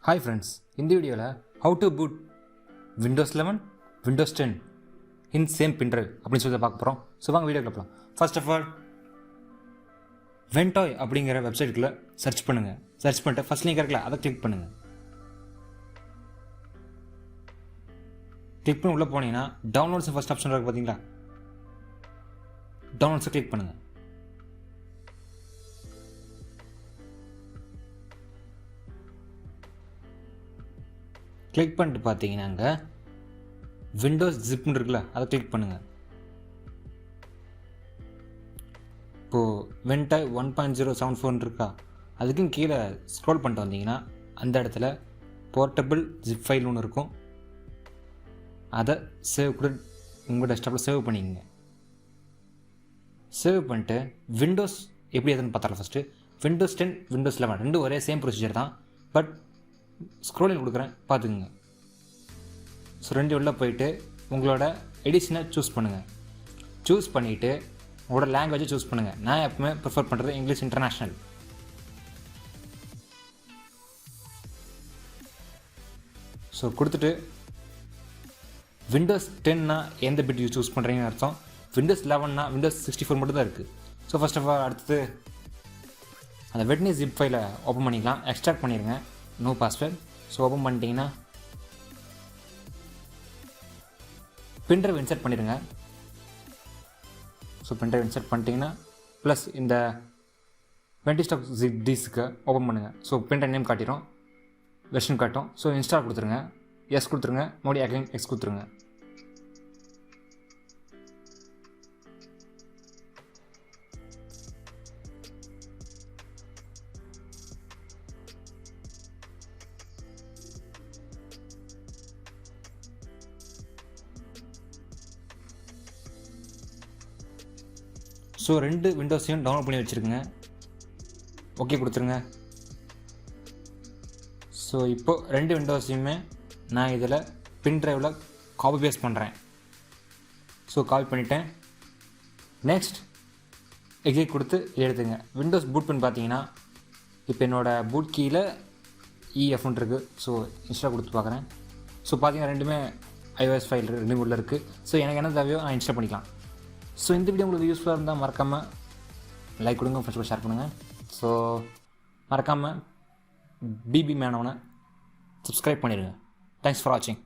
Hi friends, in the video how to boot Windows 11, Windows 10 in same pin drive அப்படின்னு சொல்லி பார்க்க போகிறோம். So வாங்க வீடியோக்கு போகலாம். ஃபர்ஸ்ட் ஆஃப் ஆல் வென்டாய் அப்படிங்கிற வெப்சைட்டுக்குள்ளே சர்ச் பண்ணுங்கள். சர்ச் பண்ணிட்டு ஃபர்ஸ்ட் லிங்க் இருக்குல்ல அதை கிளிக் பண்ணுங்கள். கிளிக் பண்ணி உள்ளே போனீங்கன்னா டவுன்லோட்ஸ் ஃபர்ஸ்ட் ஆப்ஷன் இருக்குது பார்த்தீங்களா, டவுன்லோட்ஸை கிளிக் பண்ணுங்கள். கிளிக் பண்ணிட்டு பார்த்தீங்கன்னாங்க விண்டோஸ் ஜிப்னு இருக்குல்ல அதை கிளிக் பண்ணுங்கள். இப்போது வென்டாய் 1.074 இருக்கா, அதுக்கும் கீழே ஸ்க்ரோல் பண்ணிட்டு வந்தீங்கன்னா அந்த இடத்துல போர்ட்டபிள் ஜிப் ஃபைல் ஒன்று இருக்கும். அதை சேவ் கூட உங்கள் டெஸ்க்டாப்பில் சேவ் பண்ணிக்கங்க. சேவ் பண்ணிட்டு விண்டோஸ் எப்படி எதுன்னு பார்த்தாலும் ஃபஸ்ட்டு விண்டோஸ் 10 விண்டோஸ் 11 ரெண்டும் ஒரே சேம் ப்ரொசீஜர் தான், பட் ஸ்க்ரோலில் கொடுக்குறேன் பார்த்துக்குங்க. ஸோ ரெண்டு உள்ளே போயிட்டு உங்களோட எடிஷனை சூஸ் பண்ணுங்கள். சூஸ் பண்ணிவிட்டு உங்களோட லாங்குவேஜை சூஸ் பண்ணுங்கள். நான் எப்பவுமே ப்ரிஃபர் பண்ணுறது இங்கிலீஷ் இன்டர்நேஷ்னல். ஸோ கொடுத்துட்டு விண்டோஸ் 10னா எந்த பிட் சூஸ் பண்ணுறீங்கன்னு அர்த்தம். விண்டோஸ் 11னா விண்டோஸ் 64 மட்டும் தான் இருக்குது. ஸோ ஃபர்ஸ்ட் ஆஃப் ஆல் அடுத்தது அந்த வெட்னி ஜிப் ஃபைலை ஓப்பன் பண்ணிக்கலாம். எக்ஸ்ட்ராக்ட் பண்ணிடுங்க, நோ பாஸ்வேர்ட். ஸோ ஓப்பன் பண்ணிட்டீங்கன்னா பின்ட்ரைவ் இன்சர்ட் பண்ணிடுங்க. ஸோ பின்ட்ரைவ் இன்சர்ட் பண்ணிட்டீங்கன்னா ப்ளஸ் இந்த வென்டிஸ்டாக் டிஸ்க்கு ஓப்பன் பண்ணுங்கள். ஸோ பின்ட்ரைவ் நேம் காட்டிடும், வெர்ஷன் காட்டும். ஸோ இன்ஸ்டால் கொடுத்துருங்க, எஸ் கொடுத்துருங்க, மறுபடியும் அகைன் எக்ஸ் கொடுத்துருங்க. ஸோ ரெண்டு விண்டோஸையும் டவுன்லோட் பண்ணி வச்சுருக்குங்க. ஓகே கொடுத்துருங்க. ஸோ இப்போது ரெண்டு விண்டோஸையுமே நான் இதில் பின் ட்ரைவில் காப்பி பேஸ்ட் பண்ணுறேன். ஸோ காப்பி பண்ணிட்டேன். நெக்ஸ்ட் எக்ஸிட் கொடுத்து எடுத்துங்க. விண்டோஸ் பூட் பண்ணி பார்த்தீங்கன்னா இப்போ என்னோடய பூட் கீயில் இஎஃப்னு இருக்குது. ஸோ இன்ஸ்டால் கொடுத்து பார்க்குறேன். ஸோ பார்த்தீங்கன்னா ரெண்டுமே iOS ஃபைல் ரெண்டு உள்ள இருக்குது. ஸோ எனக்கு என்ன தேவையோ நான் இன்ஸ்டால் பண்ணிக்கலாம். ஸோ இந்த வீடியோ உங்களுக்கு யூஸ்ஃபுல்லாக இருந்தால் மறக்காமல் லைக் கொடுங்க, ஃபர்ஸ்ட் ஷேர் பண்ணுங்கள். ஸோ மறக்காமல் பிபி மேனோனை சப்ஸ்கிரைப் பண்ணிடுங்க. தேங்க்ஸ் ஃபார் வாட்சிங்.